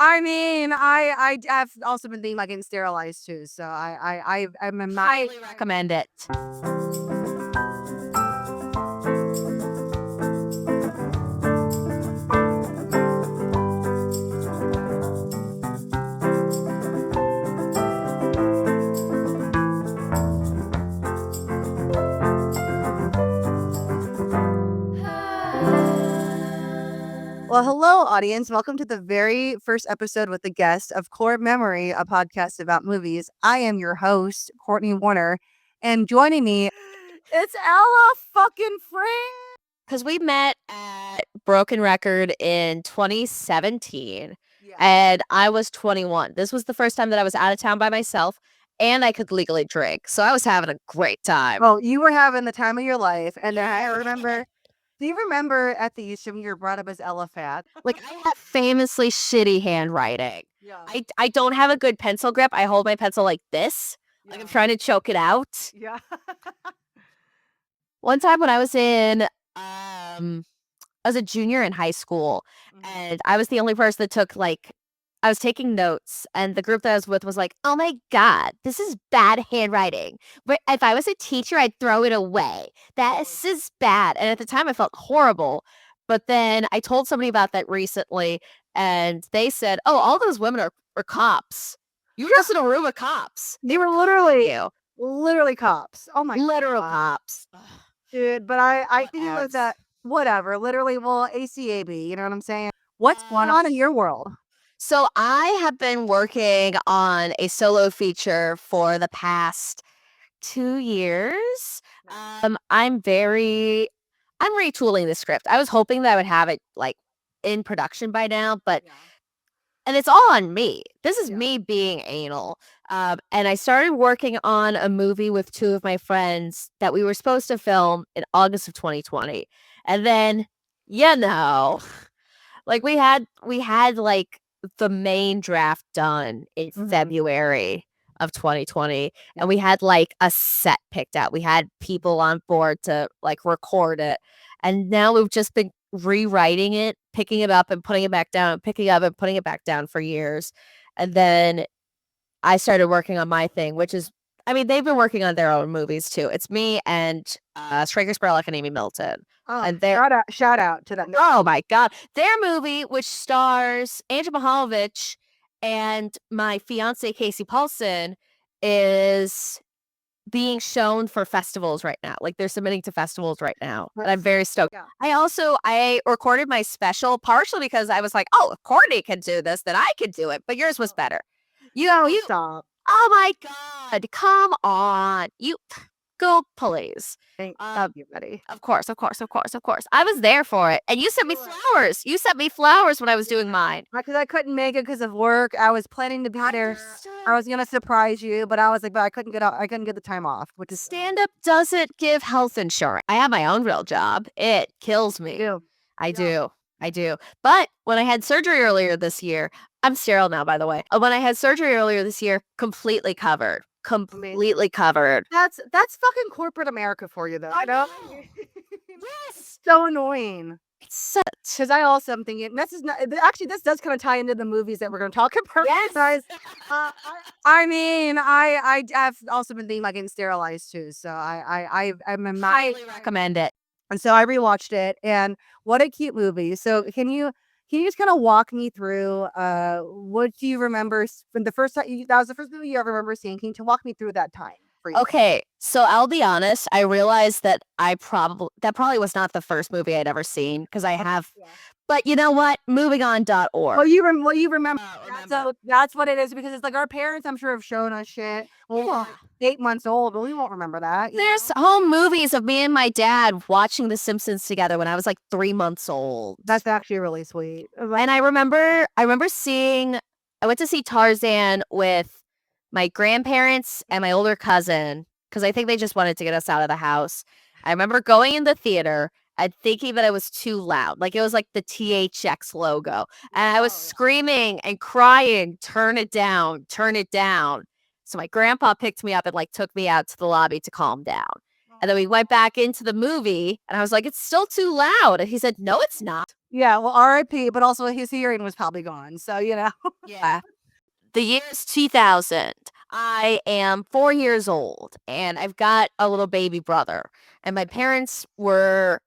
I mean, I've also been thinking about getting sterilized too, so I'm not. Highly recommend it. Well, hello, audience. Welcome to the very first episode with the guest of Core Memory, a podcast about movies. I am your host, Cortney Warner, and joining me, it's Ella fucking Fritts. Because we met at Broken Record in 2017, Yeah. and I was 21. This was the first time that I was out of town by myself, and I could legally drink. So I was having a great time. Well, you were having the time of your life, and I remember. Do you remember at the East you were brought up as Ella Fat? Like, I have famously shitty handwriting. Yeah. I don't have a good pencil grip. I hold my pencil like this. Like I'm trying to choke it out. Yeah. One time when I was a junior in high school, and I was the only person that took, I was taking notes, and the group that I was with was like, "Oh my God, this is bad handwriting. But if I was a teacher, I'd throw it away. This is bad." And at the time, I felt horrible. But then I told somebody about that recently, and they said, "Oh, all those women are cops. You were just in a room with cops. They were literally You. literally cops. Oh my Literal God. cops." Dude, but I think Whatevs. like that. Whatever. Literally, well, ACAB. You know what I'm saying? What's going on in your world? So I have been working on a solo feature for the past 2 years. I'm retooling the script. I was hoping that I would have it, in production by now, but and it's all on me. This is me being anal. And I started working on a movie with 2 of my friends that we were supposed to film in August of 2020. And then, you know, we had the main draft done in February of 2020, and we had a set picked out. We had people on board to record it, and now we've just been rewriting it, picking it up and putting it back down, picking it up and putting it back down for years. And then I started working on my thing, which is, I mean, they've been working on their own movies too. It's me and Striker Spurlock and Amy Milton. And Shout out to that. Oh my God. Their movie, which stars Andrew Mihaljevic and my fiance Casey Paulson, is being shown for festivals right now. They're submitting to festivals right now. And I'm very stoked. Yeah. I recorded my special partially because I was like, oh, if Courtney can do this, then I can do it. But yours was better. You Stop. Oh my God. Come on. You go, please. Thank you, buddy. Of course. I was there for it. And you sent me flowers. You sent me flowers when I was doing mine. Because I couldn't make it because of work. I was planning to be there. I was gonna surprise you, but I was like, but I couldn't get out. I couldn't get the time off. Which is Stand-up doesn't give health insurance. I have my own real job. It kills me. I do. But when I had surgery earlier this year, I'm sterile now, by the way. When I had surgery earlier this year, completely covered. That's fucking corporate America for you, though. I know. Yes. So annoying. Because I also am thinking this does kind of tie into the movies that we're going to talk about. Yes. Guys. I mean, I've also been thinking about getting sterilized too, so I'm highly recommend it. And so I rewatched it, and what a cute movie. So can you just kind of walk me through what do you remember from the first time that was the first movie you ever remember seeing? Can you walk me through that time for you? Okay, so I'll be honest. I realized that that probably was not the first movie I'd ever seen because I have. Yeah. But you know what? MovingOn.org. Well, you remember. That's what it is because it's our parents, I'm sure, have shown us shit. Well, 8 months old, but we won't remember that. There's home movies of me and my dad watching The Simpsons together when I was 3 months old. That's actually really sweet. And I remember I went to see Tarzan with my grandparents and my older cousin because I think they just wanted to get us out of the house. I remember going in the theater and thinking that it was too loud. It was the THX logo. And I was screaming and crying, turn it down. So my grandpa picked me up and took me out to the lobby to calm down. And then we went back into the movie and I was like, it's still too loud. And he said, no, it's not. Yeah, well, R.I.P., but also his hearing was probably gone. So, Yeah. The year is 2000. I am 4 years old and I've got a little baby brother. And my parents were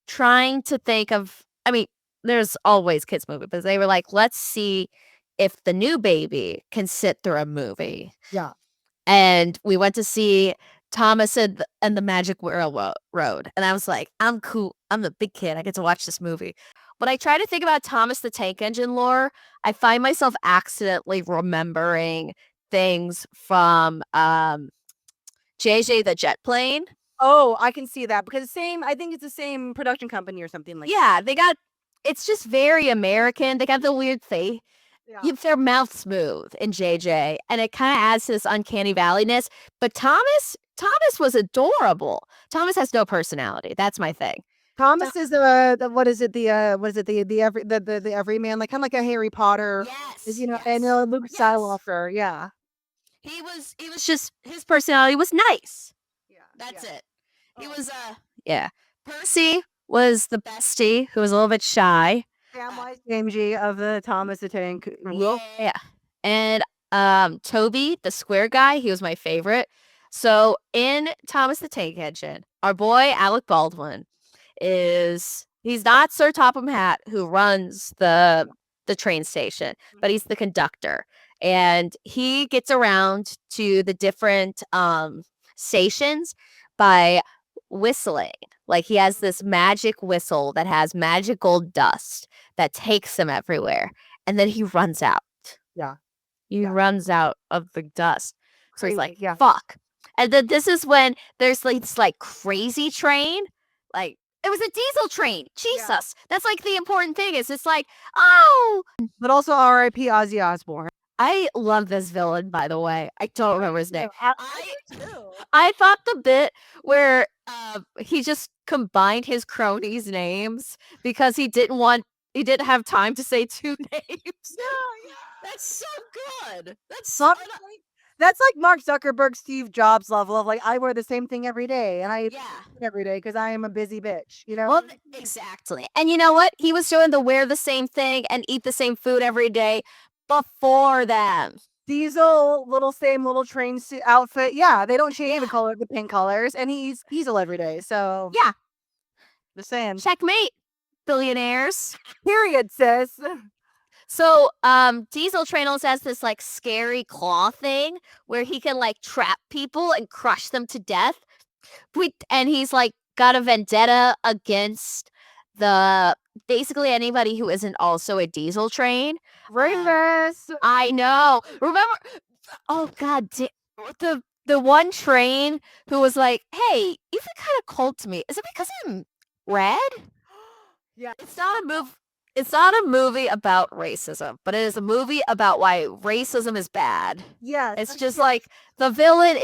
trying to think of, I mean, there's always kids movie, but they were like, let's see if the new baby can sit through a movie. Yeah. And we went to see Thomas and the Magic Railroad. And I was like, I'm cool. I'm the big kid. I get to watch this movie. When I try to think about Thomas the Tank Engine lore, I find myself accidentally remembering things from JJ the Jet Plane. Oh, I can see that because I think it's the same production company or something like Yeah, it's just very American. They got the weird thing. Yeah. Keep their mouths smooth in JJ, and it kind of adds to this uncanny valleyness. But Thomas was adorable. Thomas has no personality. That's my thing. Thomas is what is it? The everyman, like kind of like a Harry Potter. Yes, And Luke Skywalker. Yeah. He was just his personality was nice. Yeah. That's yeah. it. He was yeah. Percy was the bestie who was a little bit shy. Samwise Gamgee of the Thomas the Tank. Yeah. And Toby, the square guy, he was my favorite. So in Thomas the Tank Engine, our boy Alec Baldwin he's not Sir Topham Hatt who runs the train station, but he's the conductor. And he gets around to the different stations by whistling. Like he has this magic whistle that has magic gold dust that takes him everywhere. And then he runs out. Yeah. He runs out of the dust. So he's like, yeah. fuck. And then this is when there's like this like crazy train. Like it was a diesel train. Jesus. That's like the important thing is it's like, oh. But also R.I.P. Ozzy Osbourne. I love this villain, by the way. I don't remember his name. I I thought the bit where he just combined his cronies' names because he didn't have time to say two names. Yeah. That's so good. That's like Mark Zuckerberg, Steve Jobs level of like I wear the same thing every day, and I every day because I am a busy bitch. Well, exactly. And you know what? He was doing the wear the same thing and eat the same food every day before them. Diesel, same little train suit outfit. Yeah, they don't change the pink colors, and he's diesel every day. So yeah, just saying. Checkmate, billionaires. Period, sis. So, Diesel Train also has this like scary claw thing where he can like trap people and crush them to death. And he's like got a vendetta against basically anybody who isn't also a Diesel Train. Racist. I know. Remember? Oh God, the one train who was like, "Hey, you feel kind of cold to me. Is it because I'm red?" Yeah, it's not a move. It's not a movie about racism, but it is a movie about why racism is bad. Yeah. It's just like the villain.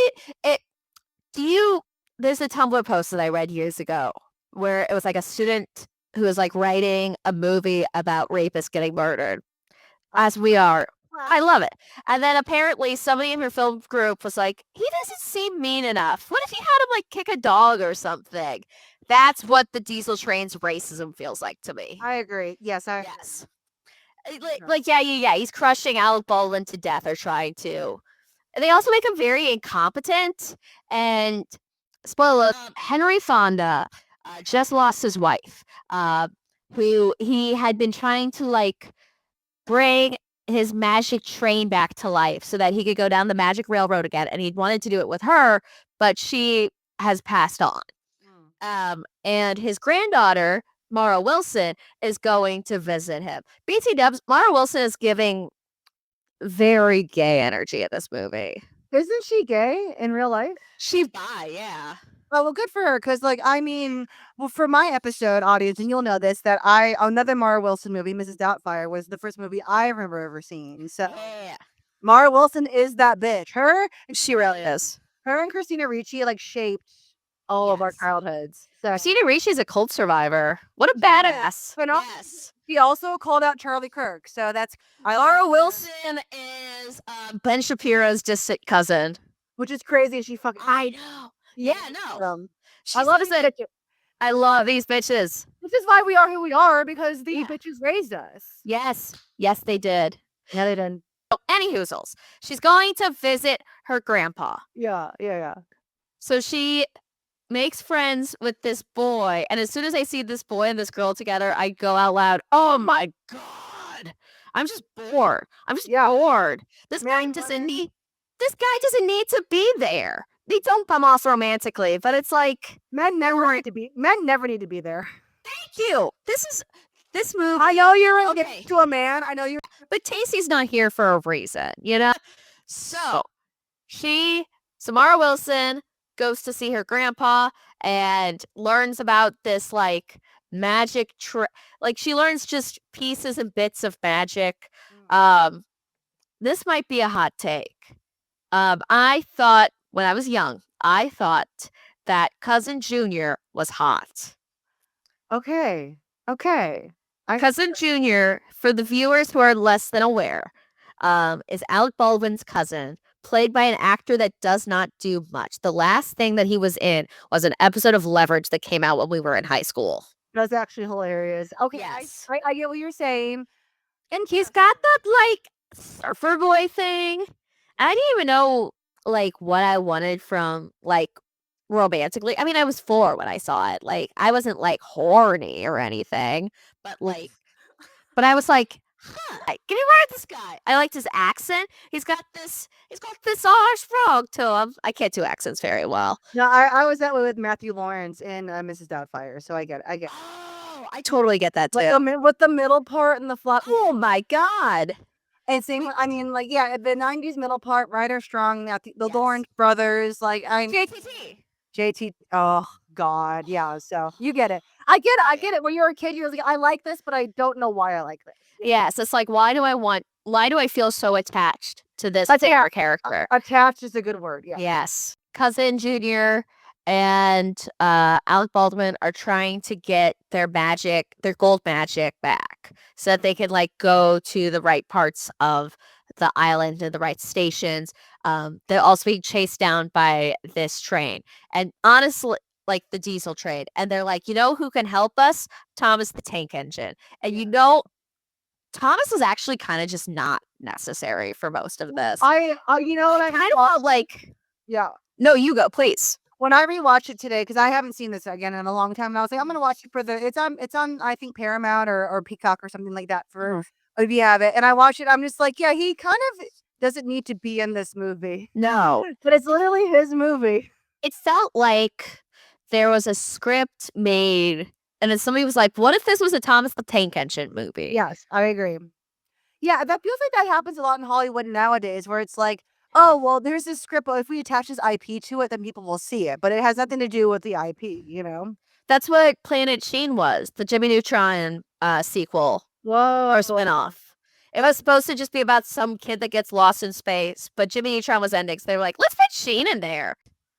There's a Tumblr post that I read years ago where it was like a student who was like writing a movie about rapists getting murdered. As we are. I love it. And then apparently somebody in her film group was like, he doesn't seem mean enough. What if you had him like kick a dog or something? That's what the Diesel Train's racism feels like to me. I agree. Yes. Yes. Yeah. He's crushing Alec Baldwin to death or trying to. And they also make him very incompetent. And spoiler, Henry Fonda just lost his wife, who he had been trying to like bring his magic train back to life so that he could go down the magic railroad again. And he wanted to do it with her, but she has passed on. And his granddaughter, Mara Wilson, is going to visit him. BT Dubs, Mara Wilson is giving very gay energy at this movie. Isn't she gay in real life? She's bi, yeah. Oh, well, good for her. Because, for my episode audience, and you'll know this, that another Mara Wilson movie, Mrs. Doubtfire, was the first movie I remember ever seeing. So, Mara Wilson is that bitch. She really is. Her and Christina Ricci, shaped all of our childhoods. So. Christina Ricci is a cult survivor. What a badass. Yes. She also called out Charlie Kirk. So, that's... Mara Wilson is Ben Shapiro's distant cousin. Which is crazy. She fucking... I know. Yeah, no. I love it. I love these bitches. This is why we are who we are, because these bitches raised us. Yes. Yes, they did. Yeah, they did. Oh, anyhoozles. She's going to visit her grandpa. Yeah. So she makes friends with this boy, and as soon as I see this boy and this girl together, I go out loud, "Oh my god. I'm just bored. I'm just bored. This guy doesn't need to be there." They don't come off romantically, but it's like Men never need to be there. thank you. This movie. I know you're engaged to a man. I know you're. But Tacy's not here for a reason, you know? So Samara Wilson goes to see her grandpa and learns about this like magic like she learns just pieces and bits of magic. This might be a hot take. I thought when I was young, I thought that Cousin Junior was hot. Okay. Cousin Junior, for the viewers who are less than aware, is Alec Baldwin's cousin, played by an actor that does not do much. The last thing that he was in was an episode of Leverage that came out when we were in high school. That's actually hilarious. Okay, Yes. I get what you're saying. And he's got that, like, surfer boy thing. I didn't even know, like, what I wanted from, like, romantically. I mean, I was 4 when I saw it. Like, I wasn't, like, horny or anything. But, like, I was like, huh, give me right at this guy. I liked his accent. He's got this harsh frog to him. I can't do accents very well. No, I was that way with Matthew Lawrence in Mrs. Doubtfire, so I get it. Oh, I totally get that too. Like with the middle part and the flop. Oh my god. And same, I mean, like, yeah, the 90s middle part, Ryder Strong, the Lawrence brothers, like, JT, oh, God, yeah, so, you get it. I get it. When you're a kid, you're like, I like this, but I don't know why I like this. Yes, it's like, why do I feel so attached to this character? Attached is a good word, yeah. Yes. Cousin Junior and Alec Baldwin are trying to get their gold magic back so that they can like go to the right parts of the island and the right stations. They're also being chased down by this train. And honestly, like the diesel train. And they're like, you know who can help us? Thomas the Tank Engine. And you know, Thomas is actually kind of just not necessary for most of this. You know what I kind of felt like. Yeah. No, you go, please. When I rewatched it today, because I haven't seen this again in a long time, and I was like, I'm gonna watch it for it's on I think Paramount or Peacock or something like that for if you have it. And I watched it, I'm just like, yeah, he kind of doesn't need to be in this movie. No. But it's literally his movie. It felt like there was a script made, and then somebody was like, what if this was a Thomas the Tank Engine movie? Yes, I agree. Yeah, that feels like that happens a lot in Hollywood nowadays, where it's like, oh, well, there's this script, but if we attach this IP to it, then people will see it. But it has nothing to do with the IP, you know? That's what Planet Sheen was, the Jimmy Neutron sequel. Whoa. Or spinoff. It was supposed to just be about some kid that gets lost in space, but Jimmy Neutron was ending, so they were like, let's put Sheen in there.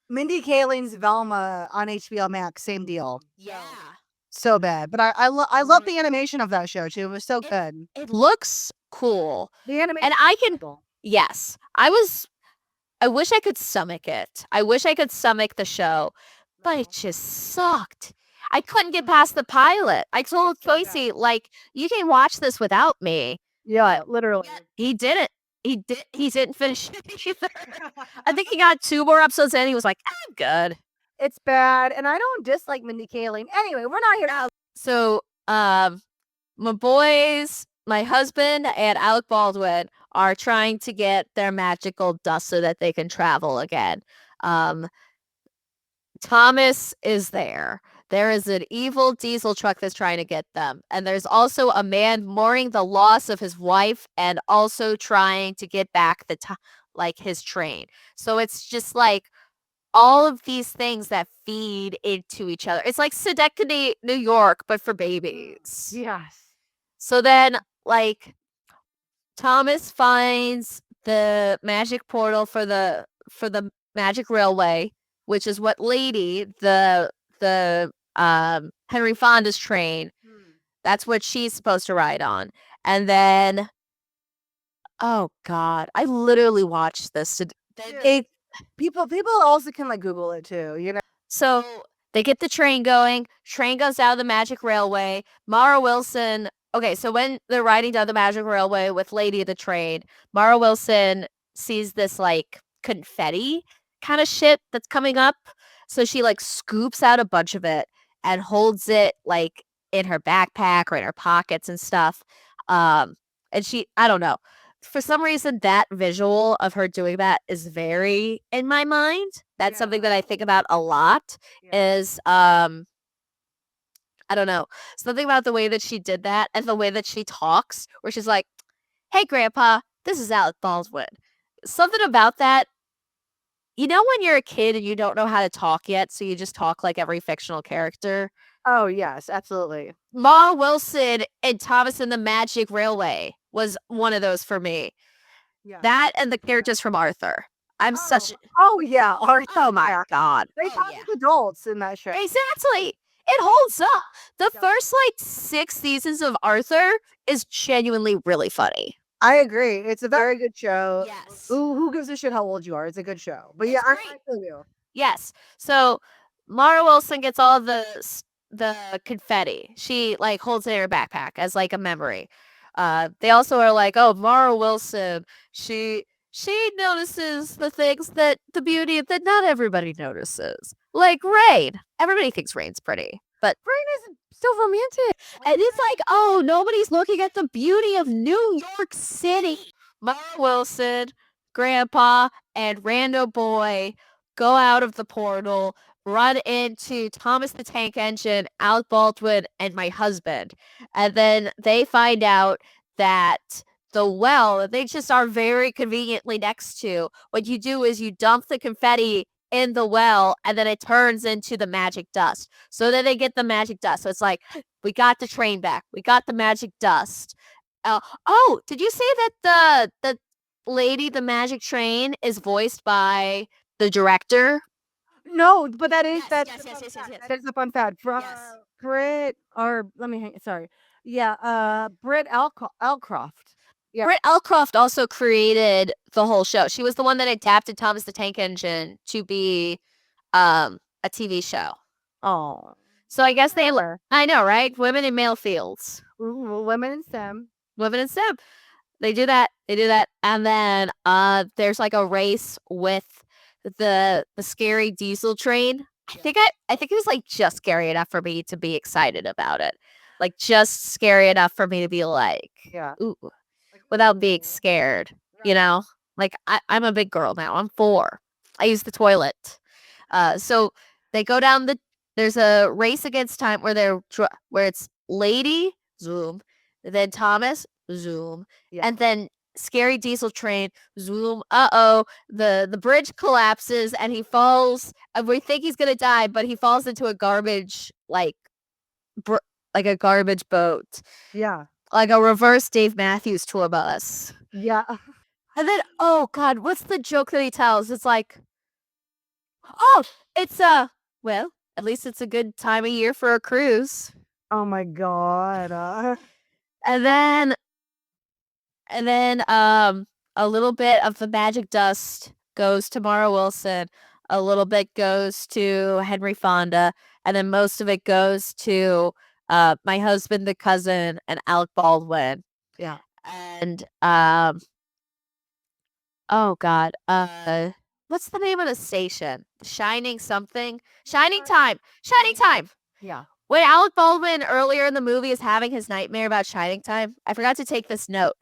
Mindy Kaling's Velma on HBO Max, same deal. Yeah. So bad. But I love the animation of that show, too. It was so good. It looks cool. The animation. And yes. I wish I could stomach it. I wish I could stomach the show, but it just sucked. I couldn't get past the pilot. I told Casey, like, you can watch this without me. Yeah, literally. He didn't. He didn't finish it either. I think he got 2 more episodes in. He was like, I'm good. It's bad. And I don't dislike Mindy Kaling. Anyway, we're not here now. So, my boys, my husband, and Alec Baldwin are trying to get their magical dust so that they can travel again. Thomas is there. There is an evil diesel truck that's trying to get them. And there's also a man mourning the loss of his wife and also trying to get back his train. So it's just like all of these things that feed into each other. It's like Sedecony, New York, but for babies. Yes. So then, like, Thomas finds the magic portal for the magic railway, which is what Lady, the Henry Fonda's train, that's what she's supposed to ride on. And then, oh God, I literally watched this. People also can like Google it too, you know? So They get the train going. Train goes down the Magic Railway. Mara Wilson. Okay, so when they're riding down the Magic Railway with Lady of the Train, Mara Wilson sees this like confetti kind of shit that's coming up. So she like scoops out a bunch of it and holds it like in her backpack or in her pockets and stuff. And I don't know. For some reason, that visual of her doing that is very in my mind. That's something that I think about a lot. Is I don't know, something about the way that she did that and the way that she talks, where she's like, "Hey, Grandpa, this is Alec Baldwin." Something about that. You know, when you're a kid and you don't know how to talk yet, so you just talk like every fictional character. Oh, yes, absolutely. Ma Wilson and Thomas and the Magic Railway was one of those for me. Yeah. That and the characters from Arthur. Oh, yeah, Arthur. Oh my god. They talk like adults in that show. Exactly. It holds up. The first like 6 seasons of Arthur is genuinely really funny. I agree. It's a very good show. Yes. Ooh, who gives a shit how old you are? It's a good show. But yeah, I feel you. Yes. So Mara Wilson gets all the confetti. She like holds it in her backpack as like a memory. They also are like, oh, Mara Wilson, she notices the beauty that not everybody notices. Like rain. Everybody thinks rain's pretty, but Rain is so romantic. and it's like, oh, nobody's looking at the beauty of New York City. Mara Wilson, Grandpa, and Rando Boy go out of the portal, run into Thomas the Tank Engine, Alec Baldwin, and my husband. And then they find out that the well that they just are very conveniently next to, what you do is you dump the confetti in the well and then it turns into the magic dust. So then they get the magic dust. So it's like, we got the train back. We got the magic dust. Oh, did you say that the lady, the magic train, is voiced by the director? No, but that is Yes. that is a fun fact. From Brit or let me hang sorry. Yeah, Britt Elcroft. Yeah. Britt Elcroft also created the whole show. She was the one that adapted Thomas the Tank Engine to be a TV show. Oh. So I guess I know, right? Women in male fields. Women in STEM. Women in STEM. They do that. And then there's like a race with the scary diesel train. I think it was like just scary enough for me to be excited about it. Like just scary enough for me to be like, ooh, without being scared, you know? Like I'm a big girl now. I'm 4. I use the toilet. So they go down there's a race against time where it's Lady, zoom, then Thomas, zoom, and then scary diesel train, zoom. The bridge collapses and he falls. And we think he's gonna die, but he falls into a garbage like a garbage boat. Yeah. Like a reverse Dave Matthews tour bus. Yeah. And then, oh God, what's the joke that he tells? It's like, oh, it's well, at least it's a good time of year for a cruise. Oh my God. And then a little bit of the magic dust goes to Mara Wilson, a little bit goes to Henry Fonda, and then most of it goes to my husband, the cousin, and Alec Baldwin. Yeah. And oh God, what's the name of the station? Shining something? Shining Time. Shining Time. Yeah. When Alec Baldwin earlier in the movie is having his nightmare about Shining Time, I forgot to take this note.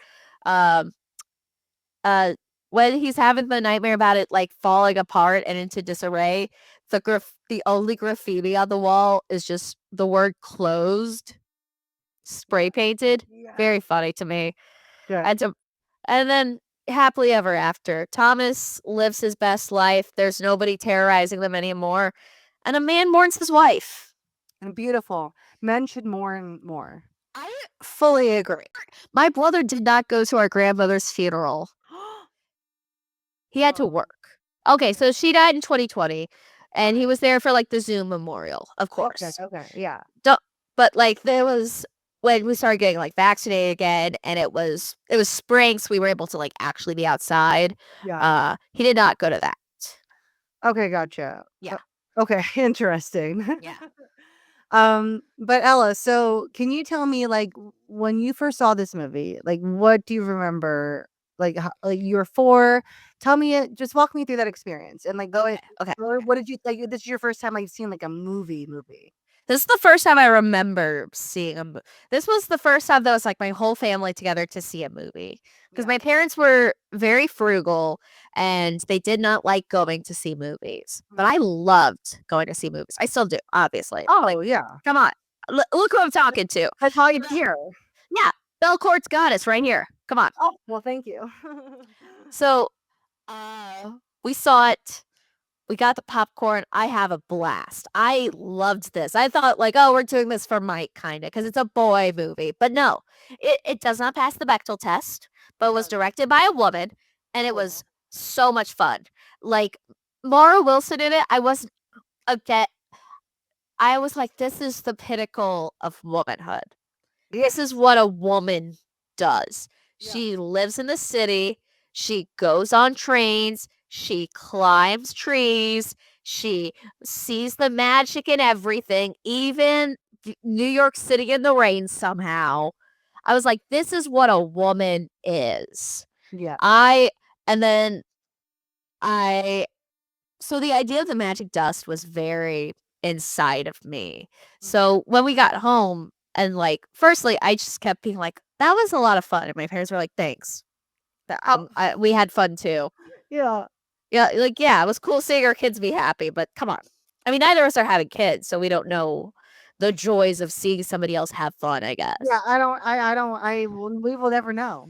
When he's having the nightmare about it like falling apart and into disarray, the only graffiti on the wall is just the word closed, spray painted. Yeah. Very funny to me. Yeah. And then happily ever after, Thomas lives his best life. There's nobody terrorizing them anymore. And a man mourns his wife. And beautiful. Men should mourn more. I fully agree. My brother did not go to our grandmother's funeral. He had to work. Okay, so she died in 2020, and he was there for like the Zoom memorial, of course. Okay, yeah. But like there was when we started getting like vaccinated again, and it was spring, so we were able to like actually be outside. Yeah. He did not go to that. Okay, gotcha. Yeah. Okay, interesting. Yeah. But Ella, so can you tell me, like, when you first saw this movie, like, what do you remember? Like you were 4. Tell me it. Just walk me through that experience and like go Okay. it. Okay. What did you like? This is your first time like seeing like a movie. This is the first time I remember seeing this was the first time that was, like, my whole family together to see a movie. Because Yeah. my parents were very frugal, and they did not like going to see movies, but I loved going to see movies. I still do, obviously. Like, Oh yeah, come on. Look who I'm talking to. that's all you hear. Yeah, Belcourt's got us right here. Come on. Oh well, thank you. So, uh, we saw it. We got the popcorn. I have a blast. I loved this. I thought like, oh, we're doing this for Mike, kinda, because it's a boy movie. But no, it does not pass the Bechdel test, but was directed by a woman, and it was Cool. so much fun. Like Mara Wilson in it, I wasn't a get. I was like, this is the pinnacle of womanhood. This is what a woman does. Yeah. She lives in the city, she goes on trains, she climbs trees, she sees the magic in everything, even New York City in the rain somehow. I was like, this is what a woman is. Yeah. I and then I so the idea of the magic dust was very inside of me. So when we got home and like firstly I just kept being like that was a lot of fun and my parents were like thanks. Oh We had fun too. yeah. Yeah, like yeah, it was cool seeing our kids be happy, but come on. I mean neither of us are having kids, so we don't know the joys of seeing somebody else have fun, I Yeah. guess. We will never know.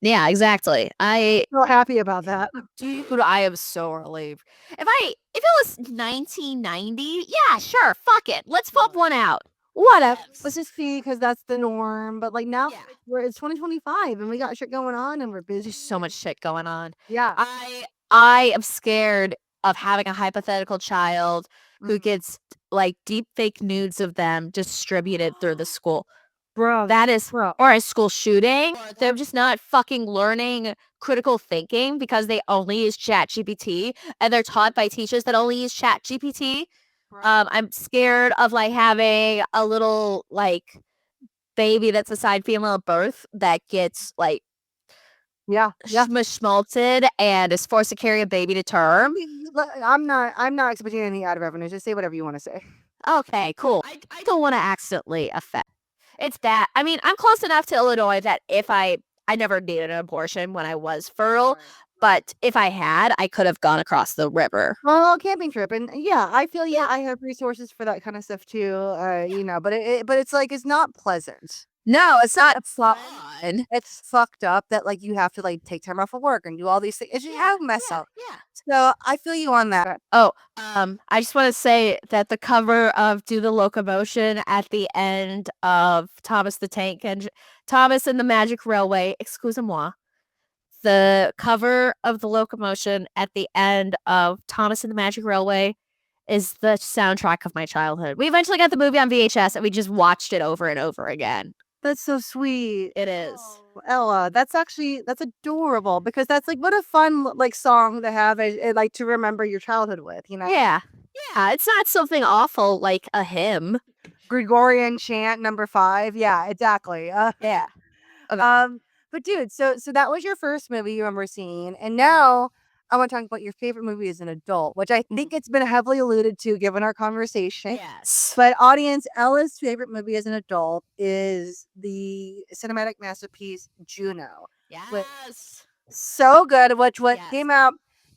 Yeah, exactly. So happy about that. Dude, I am so relieved. If it was 1990, yeah, sure, fuck it. Let's pump one out. Whatever. Let's Whatevs. just see because that's the norm. But like now Yeah. it's 2025 and we got shit going on and we're busy. There's so much shit going on. Yeah. I am scared of having a hypothetical child who Mhm. gets like deep fake nudes of them distributed through the school. Bro, That is bro. or a school shooting. They're just not fucking learning critical thinking because they only use ChatGPT and they're taught by teachers that only use ChatGPT. I'm scared of like having a little like baby that's assigned female at birth that gets like Yeah. Yeah. schmalted and is forced to carry a baby to term. I'm not expecting anything out of revenue. Just say whatever you want to say. Okay, cool. I don't want to accidentally affect. It's that. I mean, I'm close enough to Illinois that if I never needed an abortion when I was fertile, but if I had, I could have gone across the river. Well, camping trip, and yeah, I feel Yeah. I have resources for that kind of stuff too. But but it's like it's not pleasant. No, it's not It's not. fun. It's fucked up that like you have to like take time off of work and do all these things. It's just how mess up. Yeah. So I feel you on that. Oh, I just want to say that the cover of Do the Locomotion at the end of Thomas the Tank and Thomas and the Magic Railway, excusez-moi, the cover of the locomotion at the end of Thomas and the Magic Railway is the soundtrack of my childhood. We eventually got the movie on VHS and we just watched it over and over again. That's so sweet. It is. Oh, Ella, that's adorable because that's like what a fun like song to have and, like to remember your childhood with, you know. Yeah. Yeah, it's not something awful like a hymn. Gregorian chant number 5. Yeah, exactly. Yeah. Okay. But dude, so that was your first movie you remember seeing, and now I want to talk about your favorite movie as an adult, which I think it's been heavily alluded to given our conversation. Yes. But audience, Ella's favorite movie as an adult is the cinematic masterpiece Juno. Yes. So good, which what Yes.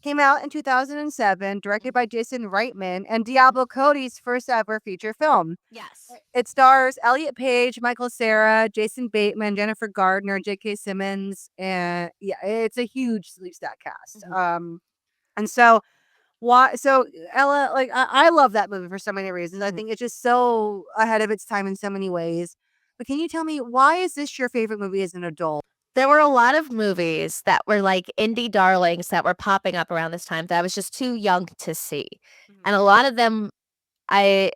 came out in 2007, directed by Jason Reitman, and Diablo Cody's first ever feature film. Yes. It stars Elliot Page, Michael Cera, Jason Bateman, Jennifer Gardner, J.K. Simmons, and yeah, it's a huge sleep stack cast. And so why? So Ella, like I love that movie for so many reasons. I think it's just so ahead of its time in so many ways. But can you tell me why is this your favorite movie as an adult? There were a lot of movies that were like indie darlings that were popping up around this time that I was just too young to see. And a lot of them I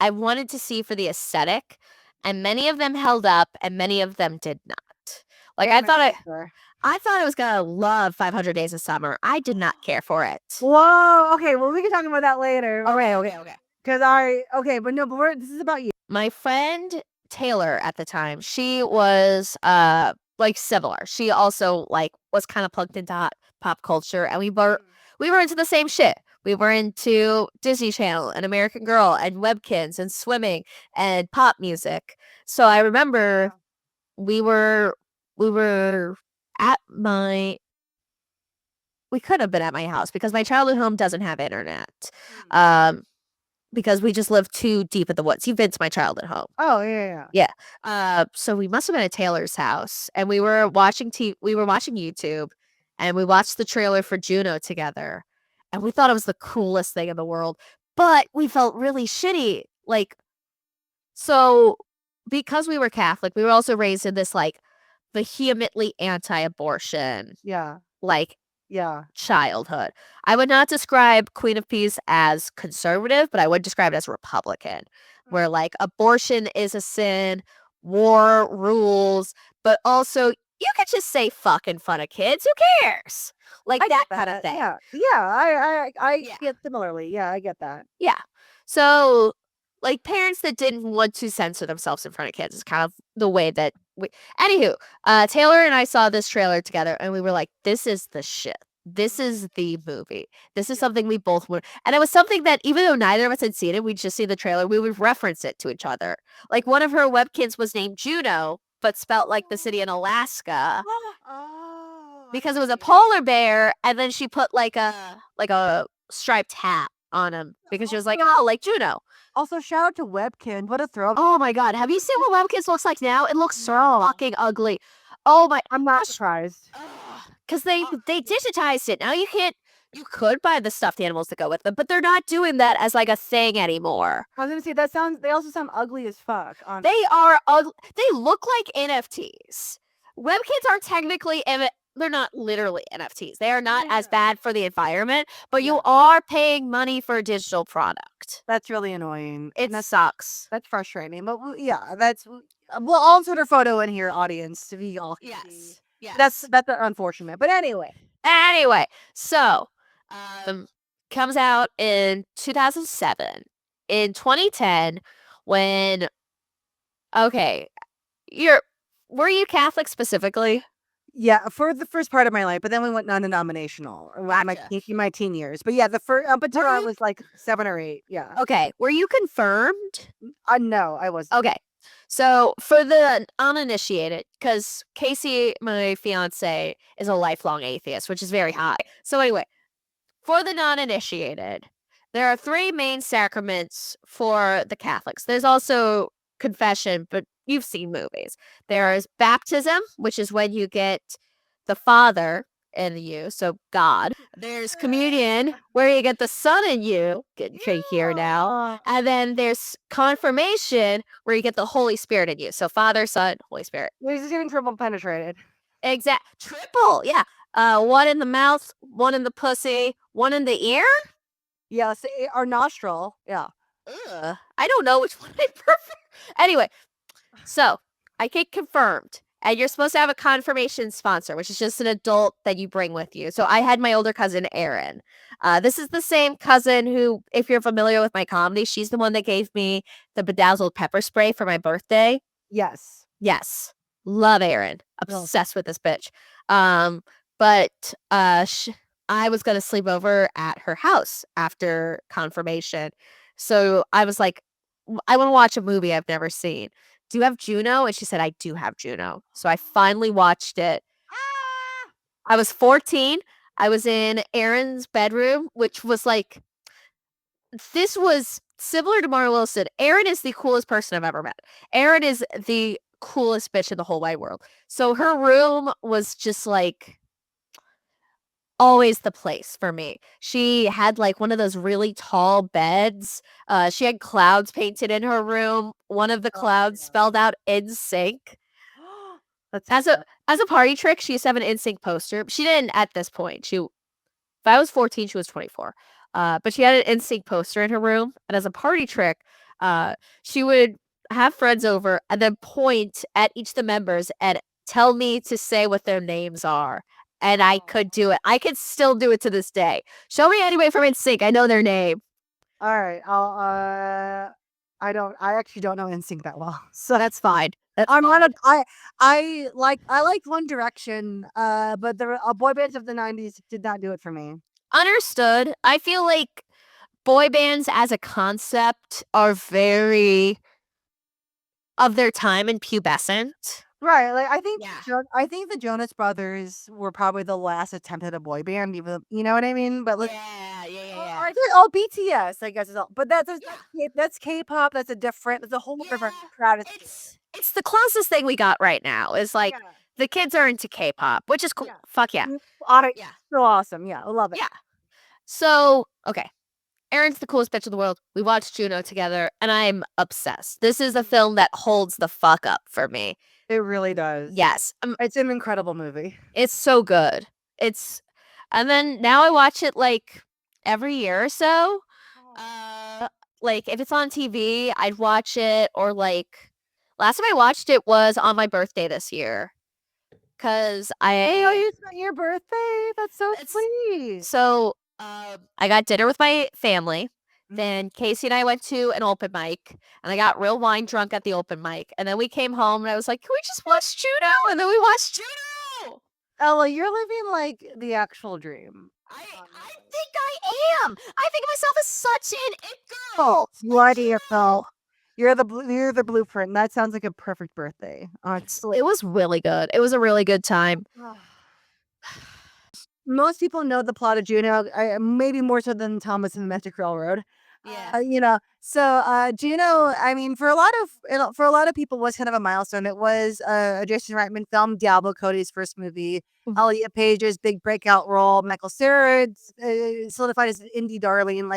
I wanted to see for the aesthetic, and many of them held up and many of them did not. Like, I thought I was gonna love 500 Days of Summer. I did not care for it. Whoa. Okay. Well, we can talk about that later. Okay. Because but no, but this is about you. My friend Taylor at the time, she was like similar. She also like was kind of plugged into pop culture, and we were into the same shit. We were into Disney Channel and American Girl and Webkins and swimming and pop music. So I remember we were at my we could have been at my house because my childhood home doesn't have internet. Because we just live too deep in the woods. You've been to my childhood home. Oh, yeah. Yeah. So we must have been at Taylor's house, and we were watching YouTube, and we watched the trailer for Juno together, and we thought it was the coolest thing in the world, but we felt really shitty. Like, so because we were Catholic, we were also raised in this like vehemently anti-abortion, Yeah. like Yeah. childhood. I would not describe Queen of Peace as conservative, but I would describe it as Republican, where like abortion is a sin, war rules, but also you could just say fuck in front of kids. Who cares? Like I that get kind of thing. Yeah. Yeah. I Yeah. get similarly. Yeah, I get that. Yeah. So like parents that didn't want to censor themselves in front of kids is kind of the way that we anywho, Taylor and I saw this trailer together and we were like, this is the shit. This is the movie. This is something we both would, and it was something that even though neither of us had seen it, we'd just see the trailer, we would reference it to each other. Like one of her webkins was named Juno, but spelt like the city in Alaska because it was a polar bear, and then she put like a striped hat on him because she was like, oh, like Juno. Also, shout out to Webkin. What a throw. Oh my god, have you seen what Webkins looks like now? It looks so fucking ugly. Oh my, I'm not surprised. because they digitized it. Now you could buy the stuffed animals to go with them, but they're not doing that as like a thing anymore. I was gonna say they also sound ugly as fuck. They are ugly. They look like NFTs. Webkins are technically they're not literally NFTs. They are not as bad for the environment, but you are paying money for a digital product. That's really annoying. It sucks. That's frustrating. But yeah, we'll all insert a photo in here, audience, so we all can see. Yes. That's unfortunate. But anyway, so comes out in 2007. In 2010, when were you Catholic specifically? yeah, for the first part of my life, but then we went non-denominational in my teen years. But yeah, the first up until I was like 7 or 8. Yeah. Okay, were you confirmed? No, I wasn't. Okay, so for the uninitiated, because Casey, my fiance, is a lifelong atheist, which is very high. So anyway, for the non-initiated, there are 3 main sacraments for the Catholics. There's also confession, but you've seen movies. There is baptism, which is when you get the Father in you, so God. There's communion, where you get the Son in you, getting tricky here now. And then there's confirmation, where you get the Holy Spirit in you. So Father, Son, Holy Spirit. He's just getting triple penetrated. Triple, yeah. 1 in the mouth, 1 in the pussy, 1 in the ear? Yeah, our nostril. Yeah. Ugh, I don't know which one I prefer. Anyway, so I get confirmed, and you're supposed to have a confirmation sponsor, which is just an adult that you bring with you. So I had my older cousin, Erin. This is the same cousin who, if you're familiar with my comedy, she's the one that gave me the bedazzled pepper spray for my birthday. Yes. Love Erin. Obsessed with this bitch. But I was gonna sleep over at her house after confirmation. So I was like, I want to watch a movie I've never seen. Do you have Juno? And she said, I do have Juno. So I finally watched it. I was 14. I was in Erin's bedroom, which was like, this was similar to Mara Wilson. Erin is the coolest person I've ever met. Erin is the coolest bitch in the whole wide world. So her room was just like always the place for me. She had like one of those really tall beds. She had clouds painted in her room. One of the clouds spelled out NSYNC. As a party trick, she used to have an NSYNC poster. She didn't at this point. If I was 14, she was 24. But she had an NSYNC poster in her room. And as a party trick, she would have friends over and then point at each of the members and tell me to say what their names are, and I could do it. I could still do it to this day. Show me anybody from NSYNC. I know their name. All right. I actually don't know NSYNC that well. So That's fine. That's I'm not fine. I like One Direction, but the boy bands of the 90s did not do it for me. Understood. I feel like boy bands as a concept are very of their time and pubescent. Right, like, I think Yeah. I think the Jonas Brothers were probably the last attempt at a boy band, even you know what I mean? But like, Yeah. I think BTS, I guess is all, but Yeah. that's K-pop. That's a whole different Yeah. stratosphere. It's the closest thing we got right now is like Yeah, the kids are into K-pop, which is cool. yeah. Fuck yeah. Yeah. So awesome. Yeah, I love it. Yeah. So, okay. Erin's the coolest bitch in the world. We watched Juno together and I'm obsessed. This is a film that holds the fuck up for me. It really does. Yes. It's an incredible movie. It's so good. It's and then now I watch it like every year or so. Like if it's on TV, I'd watch it or like last time I watched it was on my birthday this year. Cause Hey, oh, I you spent your birthday? That's so it's sweet. so I got dinner with my family. Mhm. Then Casey and I went to an open mic and I got real wine drunk at the open mic. And then we came home and I was like, can we just watch Juno? And then we watched Juno. Ella, you're living like the actual dream. I think I am. I think of myself as such an it girl. You are the yourself. You're the blueprint. That sounds like a perfect birthday. It was really good. It was a really good time. Most people know the plot of Juno, maybe more so than Thomas and the Magic Railroad. Yeah. Juno. I mean, for a lot of people, was kind of a milestone. It was a Jason Reitman film, Diablo Cody's first movie. Mhm. Elliot Page's big breakout role. Michael Cera solidified as an indie darling.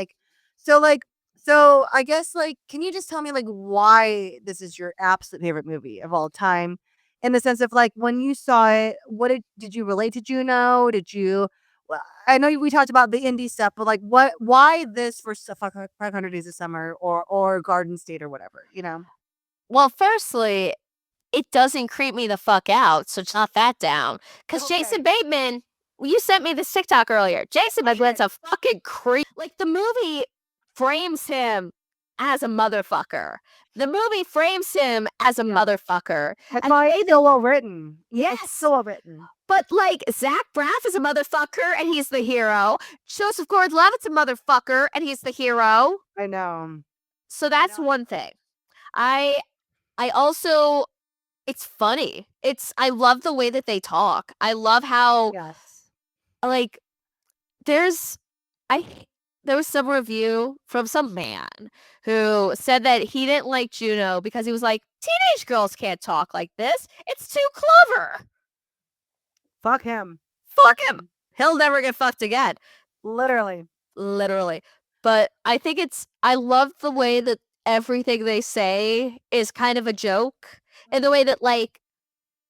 So I guess can you just tell me why this is your absolute favorite movie of all time? In the sense of when you saw it, what did you relate to Juno? Did you? Well, I know we talked about the indie stuff, but why this for 500 Days of Summer or Garden State or whatever, you know? Well, firstly, it doesn't creep me the fuck out, so it's not that down. Because Jason Bateman, you sent me this TikTok earlier. Jason Bateman's a fucking creep. Like, the movie frames him as a motherfucker. The movie frames him as a motherfucker. That's why it's so well written. Yes. It's so well written. But, like, Zach Braff is a motherfucker, and he's the hero. Joseph Gordon-Levitt's a motherfucker, and he's the hero. I know. So that's one thing. I also it's funny. I love the way that they talk. I love how Yes. like there's I there was some review from some man who said that he didn't like Juno because he was like, teenage girls can't talk like this. It's too clever. Fuck him. Fuck him. He'll never get fucked again. Literally. But I think I love the way that everything they say is kind of a joke. And the way that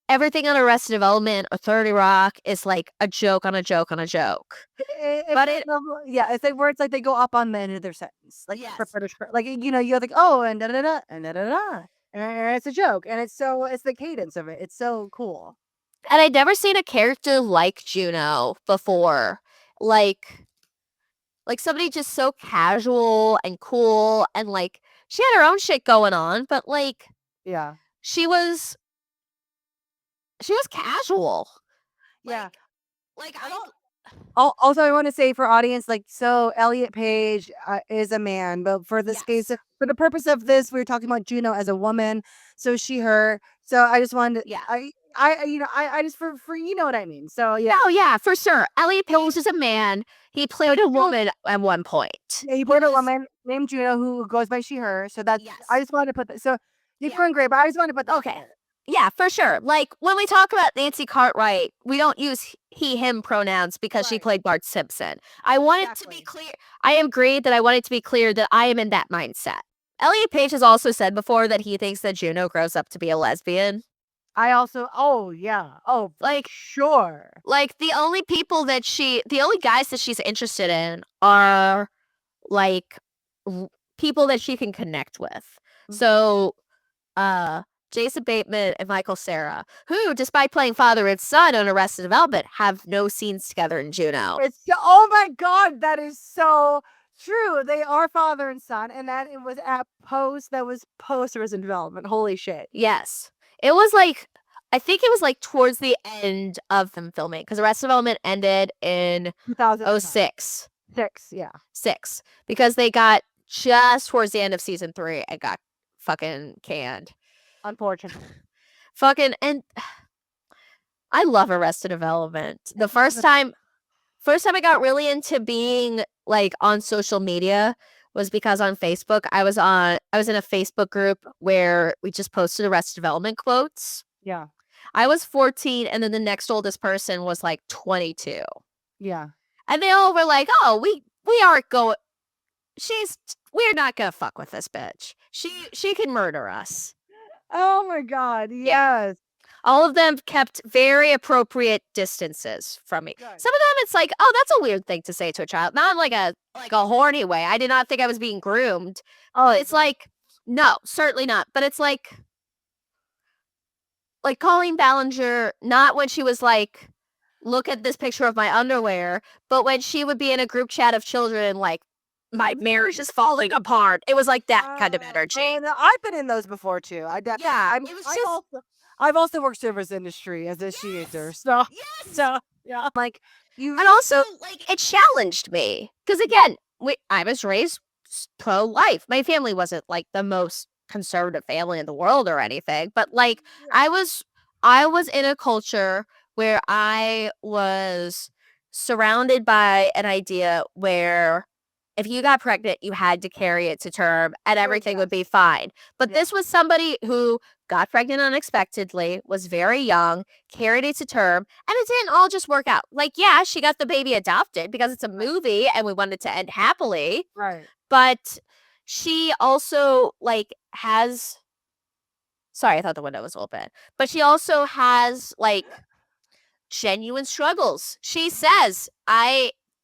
everything on Arrested Development or 30 Rock is like a joke on a joke on a joke. It's like words they go up on the end of their sentence. Yes. You're like, oh, and da da da and da da da. And it's a joke. And it's the cadence of it. It's so cool. And I'd never seen a character like Juno before. Like somebody just so casual and cool and she had her own shit going on, but yeah. She was casual. Yeah. I don't. Also, I want to say for audience, so Elliot Page is a man, but for this case, for the purpose of this, we're talking about Juno as a woman. So she, her. So I just wanted to, Yeah. I just for you know what I mean. So yeah. Oh yeah, for sure. Elliot Page is a man. He played a woman at one point. Yeah, he played a woman named Juno who goes by she, her. So that's, I just wanted to put that. So you're doing great, but I just wanted to put that. Okay. Yeah, for sure. When we talk about Nancy Cartwright, we don't use he, him pronouns because she played Bart Simpson. I want it to be clear. I agree that I want it to be clear that I am in that mindset. Elliot Page has also said before that he thinks that Juno grows up to be a lesbian. I also, sure. The only guys that she's interested in are people that she can connect with. So, Jason Bateman and Michael Cera, who, despite playing father and son on Arrested Development, have no scenes together in Juno. Oh my God, that is so true. They are father and son, and that it was post Arrested Development. Holy shit. Yes. It was like, I think it was like towards the end of them filming, because Arrested Development ended in 2006. 06. Yeah. 6. Because they got just towards the end of season 3 and got fucking canned. Unfortunately. Fucking, and I love Arrested Development. The first time I got really into being like on social media was because on Facebook I was in a Facebook group where we just posted Arrested Development quotes. Yeah. I was 14 and then the next oldest person was like 22. Yeah. And they all were like, "Oh, we aren't going we're not going to fuck with this bitch. She can murder us." Oh my God. Yes. All of them kept very appropriate distances from me. Good. Some of them, it's like, oh, that's a weird thing to say to a child. Not like a horny way. I did not think I was being groomed. Oh, It's like, no, certainly not. But it's like Colleen Ballinger, not when she was like, look at this picture of my underwear, but when she would be in a group chat of children, like, my marriage is falling apart. It was like that kind of energy. Oh, no, I've been in those before too. Yeah, it was just I've also worked service industry as a theater, so yes. so yeah, like you. And also, like, it challenged me because again, I was raised pro-life. My family wasn't like the most conservative family in the world or anything, but like, I was in a culture where I was surrounded by an idea where if you got pregnant, you had to carry it to term and everything would be fine. But this was somebody who got pregnant unexpectedly, was very young, carried it to term, and it didn't all just work out. Like, yeah, she got the baby adopted because it's a movie and we wanted to end happily. Right. But she also like has sorry, I thought the window was open. But she also has like genuine struggles. She says,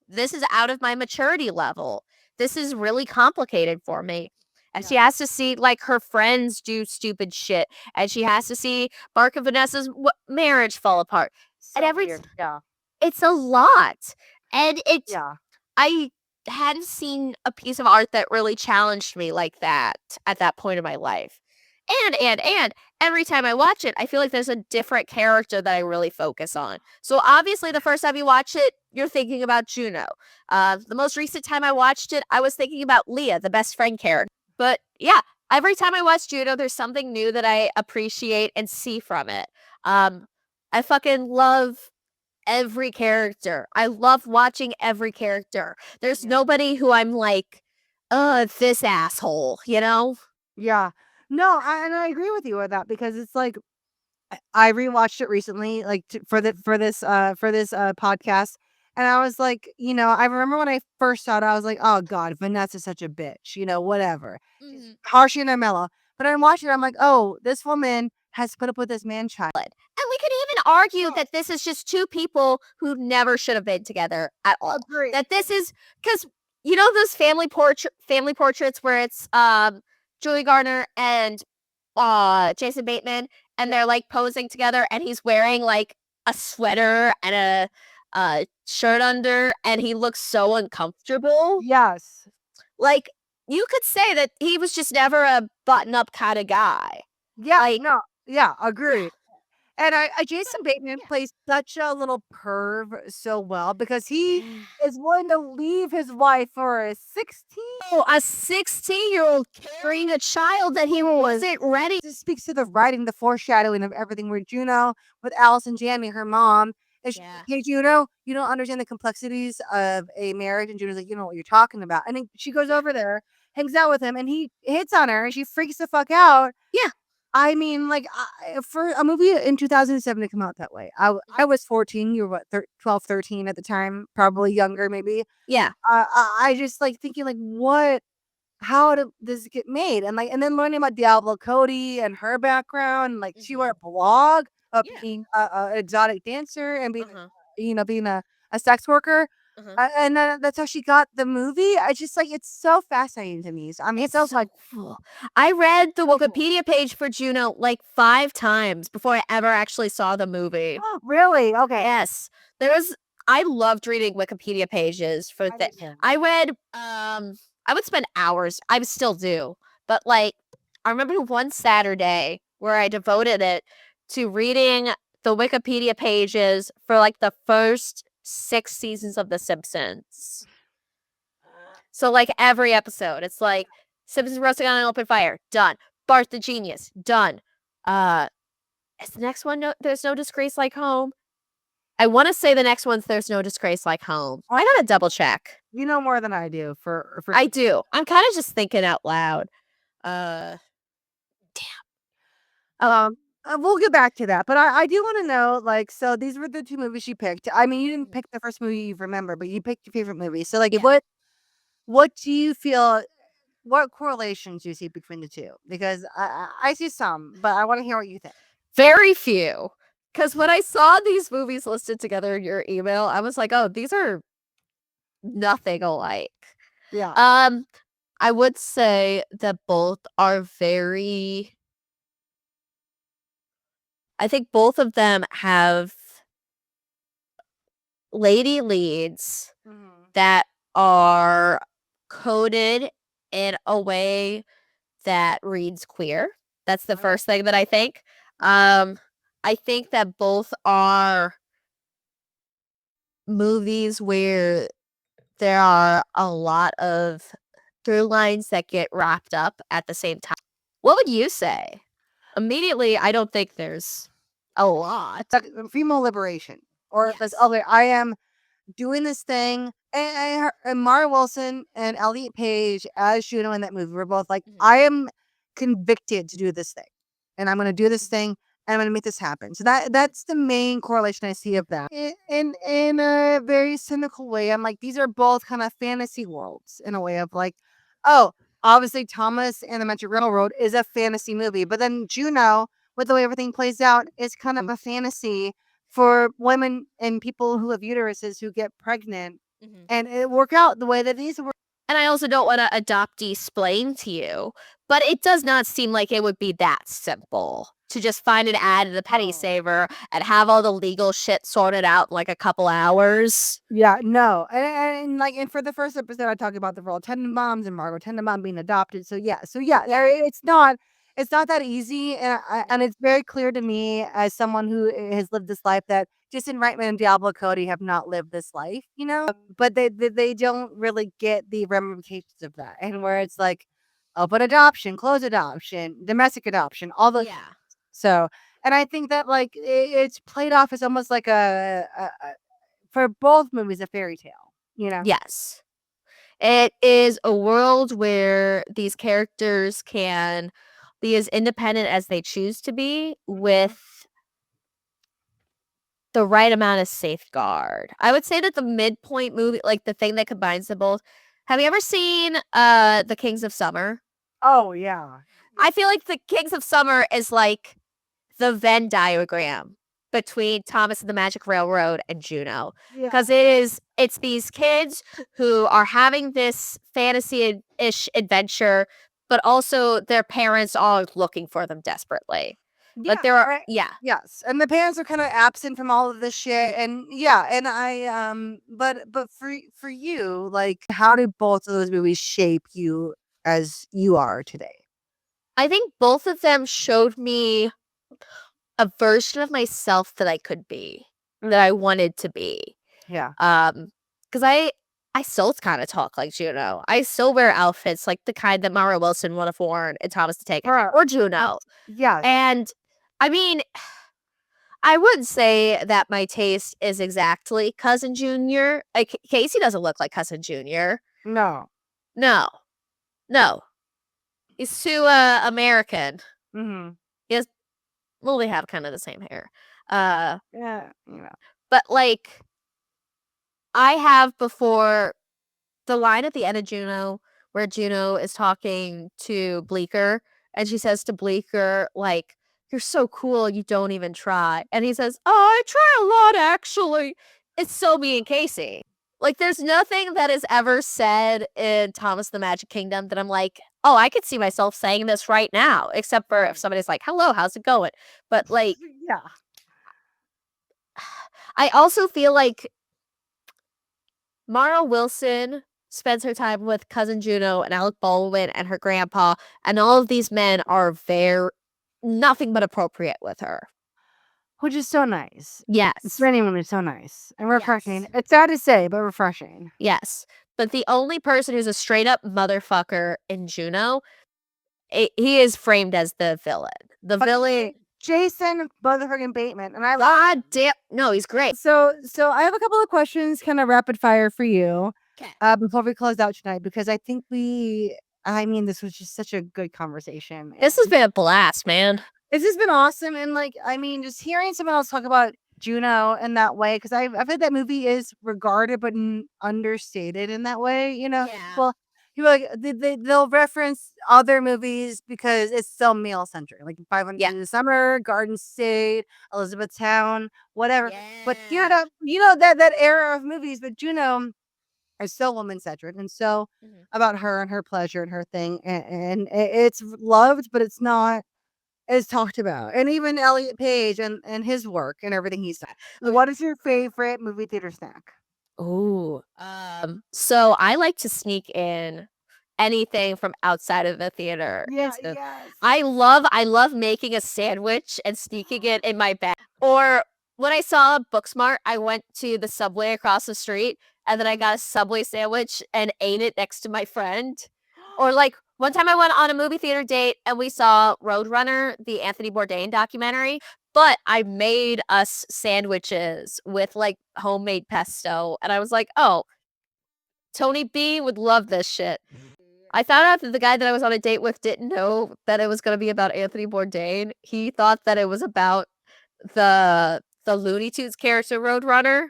this is out of my maturity level. This is really complicated for me. And she has to see like her friends do stupid shit. And she has to see Mark and Vanessa's marriage fall apart. So and weird. Yeah. it's a lot. And Yeah. I hadn't seen a piece of art that really challenged me like that at that point in my life. And every time I watch it, I feel like there's a different character that I really focus on. So obviously, the first time you watch it, you're thinking about Juno. The most recent time I watched it, I was thinking about Leah, the best friend character. But yeah, every time I watch Juno, there's something new that I appreciate and see from it. I fucking love every character. I love watching every character. There's nobody who I'm like, this asshole, you know? Yeah. No, and I agree with you with that because it's like I rewatched it recently, like for this podcast, and I was like, I remember when I first saw it, I was like, oh God, Vanessa's such a bitch, whatever, she's harsh and mellow. But I watched it, I'm like, oh, this woman has put up with this man child, and we could even argue that this is just two people who never should have been together at all. Agreed. That this is because those family portraits where it's Julie Garner and Jason Bateman, and they're like posing together, and he's wearing like a sweater and a shirt under, and he looks so uncomfortable. Yes. Like, you could say that he was just never a button-up kind of guy. Yeah. Like, No. Yeah. Agreed. And Jason Bateman plays such a little perv so well because he is willing to leave his wife for a 16. Oh, a 16-year-old carrying a child that he wasn't ready. This speaks to the writing, the foreshadowing of everything where Juno, with Allison Janney, her mom, is hey, Juno, you don't understand the complexities of a marriage. And Juno's like, you know what you're talking about. And then she goes over there, hangs out with him, and he hits on her, and she freaks the fuck out. Yeah. I mean, like, for a movie in 2007 to come out that way, I was 14. You were what, 12, 13 at the time, probably younger, maybe. Yeah. I just like thinking, like, what? How did this get made? And like, and then learning about Diablo Cody and her background, like she wrote a blog of being a exotic dancer and being, being a sex worker. And that's how she got the movie. I just like it's so fascinating to me. So, I mean, It's so cool. I read the Wikipedia page for Juno like 5 times before I ever actually saw the movie. Oh, really? Okay. Yes. I loved reading Wikipedia pages for I the did too. I read, I would spend hours, I still do, but, like, I remember one Saturday where I devoted it to reading the Wikipedia pages for, like, the first 6 seasons of The Simpsons. So, like, every episode, it's like, Simpsons roasting on an open fire, done. Bart the Genius, done. Is the next one There's No Disgrace Like Home? I wanna say the next one's There's No Disgrace Like Home. I gotta double check. You know more than I do for I do. I'm kinda just thinking out loud. Uh, we'll get back to that, but I do want to know, like, so these were the two movies she picked. I mean, you didn't pick the first movie you remember, but you picked your favorite movie. So, like, Yeah. what do you feel? What correlations do you see between the two? Because I see some, but I want to hear what you think. very few. Because when I saw these movies listed together in your email, I was like, "Oh, these are nothing alike." Yeah. I would say that both are very I think both of them have lady leads that are coded in a way that reads queer. That's the first thing that I think. I think that both are movies where there are a lot of through lines that get wrapped up at the same time. What would you say? Immediately, I don't think there's a lot. Like, female liberation, or this Yes. other. I am doing this thing. And Mara Wilson and Elliot Page as Juno in that movie were both like, I am convicted to do this thing, and I'm going to do this thing, and I'm going to make this happen. So that's the main correlation I see of that. In a very cynical way, I'm like, these are both kind of fantasy worlds in a way of like, oh, obviously Thomas and the Magic Railroad is a fantasy movie, but then Juno, with the way everything plays out, is kind of a fantasy for women and people who have uteruses who get pregnant and it work out the way that these were. And I also don't want to explain to you, but it does not seem like it would be that simple to just find an ad at a penny saver and have all the legal shit sorted out in like a couple hours. Yeah, no. And like, and for the first episode, I talked about the role Tenenbaums and Margot Tenenbaum being adopted. So yeah, it's not that easy, and it's very clear to me as someone who has lived this life that Jason Reitman and Diablo Cody have not lived this life, but they don't really get the ramifications of that, and where it's like open adoption, closed adoption, domestic adoption, all the Yeah. so. And I think that like it's played off as almost like for both movies a fairy tale, Yes. It is a world where these characters can be as independent as they choose to be with the right amount of safeguard. I would say that the midpoint movie, like the thing that combines them both. Have you ever seen The Kings of Summer? Oh yeah. I feel like The Kings of Summer is like the Venn diagram between Thomas and the Magic Railroad and Juno. Because it's these kids who are having this fantasy-ish adventure, but also their parents are looking for them desperately. But there are, right. yeah. Yes, and the parents are kind of absent from all of this shit, and and but for you, like, how did both of those movies shape you as you are today? I think both of them showed me a version of myself that I could be, that I wanted to be. Yeah. Because I still kind of talk like Juno. I still wear outfits like the kind that Mara Wilson would have worn in Thomas the Tank Engine or Juno. Yeah. And I mean, I would say that my taste is exactly Cousin Junior. Like Casey doesn't look like Cousin Junior. No. No, no, he's too American. Mm-hmm. Well, they have kind of the same hair. Yeah. But like I have before the line at the end of Juno where Juno is talking to Bleecker and she says to Bleecker, like, you're so cool, you don't even try. And he says, oh, I try a lot, actually. It's so me and Casey. Like, there's nothing that is ever said in Thomas the Magic Kingdom that I'm like, oh, I could see myself saying this right now, except for if somebody's like, hello, how's it going? But, like, Yeah. I also feel like Mara Wilson spends her time with cousin Juno and Alec Baldwin and her grandpa, and all of these men are nothing but appropriate with her. Which is so nice. Yes. It's genuinely so nice and refreshing. Yes. It's sad to say, but refreshing. Yes. But the only person who's a straight up motherfucker in Juno, he is framed as the villain. The villain. Jason motherfucking Bateman. And God damn. No, he's great. So I have a couple of questions, kind of rapid fire for you. Okay. Before we close out tonight, because I think this was just such a good conversation. This has been a blast, man. This has been awesome. And just hearing someone else talk about Juno in that way, because I've heard that movie is regarded but understated in that way, Yeah. Well, people like they'll reference other movies because it's so male centric, like 500 Days of Summer, Garden State, Elizabethtown, whatever. Yeah. But that era of movies, but Juno is so woman centric and so about her and her pleasure and her thing, and it's loved, but it's not as talked about. And even Elliot Page and his work and everything he's done. What is your favorite movie theater snack? Ooh. So I like to sneak in anything from outside of the theater. Yes. I love making a sandwich and sneaking it in my bag. Or when I saw Booksmart, I went to the Subway across the street and then I got a Subway sandwich and ate it next to my friend. Or like one time I went on a movie theater date and we saw Roadrunner, the Anthony Bourdain documentary. But I made us sandwiches with like homemade pesto. And I was like, oh, Tony B would love this shit. I found out that the guy that I was on a date with didn't know that it was going to be about Anthony Bourdain. He thought that it was about the Looney Tunes character Roadrunner.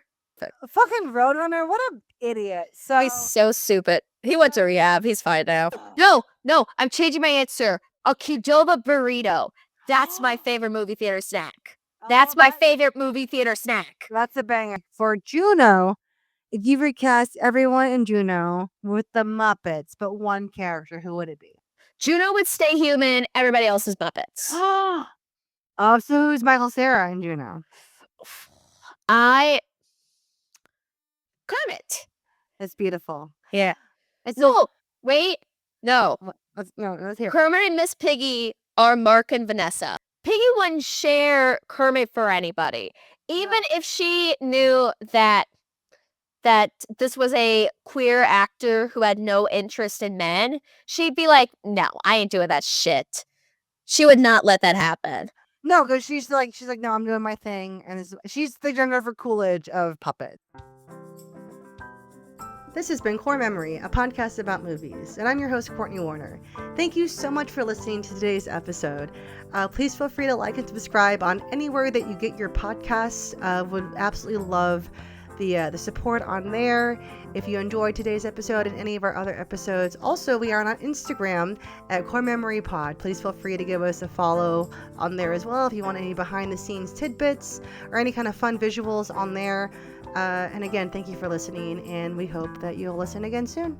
Fucking Roadrunner, what an idiot. So he's so stupid. He went to rehab. He's fine now. No, I'm changing my answer. A Qdoba burrito. That's my favorite movie theater snack. That's my favorite movie theater snack. That's a banger. For Juno, if you recast everyone in Juno with the Muppets, but one character, who would it be? Juno would stay human. Everybody else is Muppets. Oh, so who's Michael Cera in Juno? Kermit. That's beautiful. Yeah. Wait. No. Let's hear. Kermit and Miss Piggy are Mark and Vanessa. Piggy wouldn't share Kermit for anybody. Even if she knew that this was a queer actor who had no interest in men, she'd be like, no, I ain't doing that shit. She would not let that happen. No, because she's like, no, I'm doing my thing. And she's the Jennifer Coolidge of puppet. This has been Core Memory, a podcast about movies, and I'm your host, Cortney Warner. Thank you so much for listening to today's episode. Please feel free to like and subscribe on anywhere that you get your podcasts. Would absolutely love the support on there. If you enjoyed today's episode and any of our other episodes, also we are on Instagram at Core Memory Pod. Please feel free to give us a follow on there as well if you want any behind the scenes tidbits or any kind of fun visuals on there. And again, thank you for listening, and we hope that you'll listen again soon.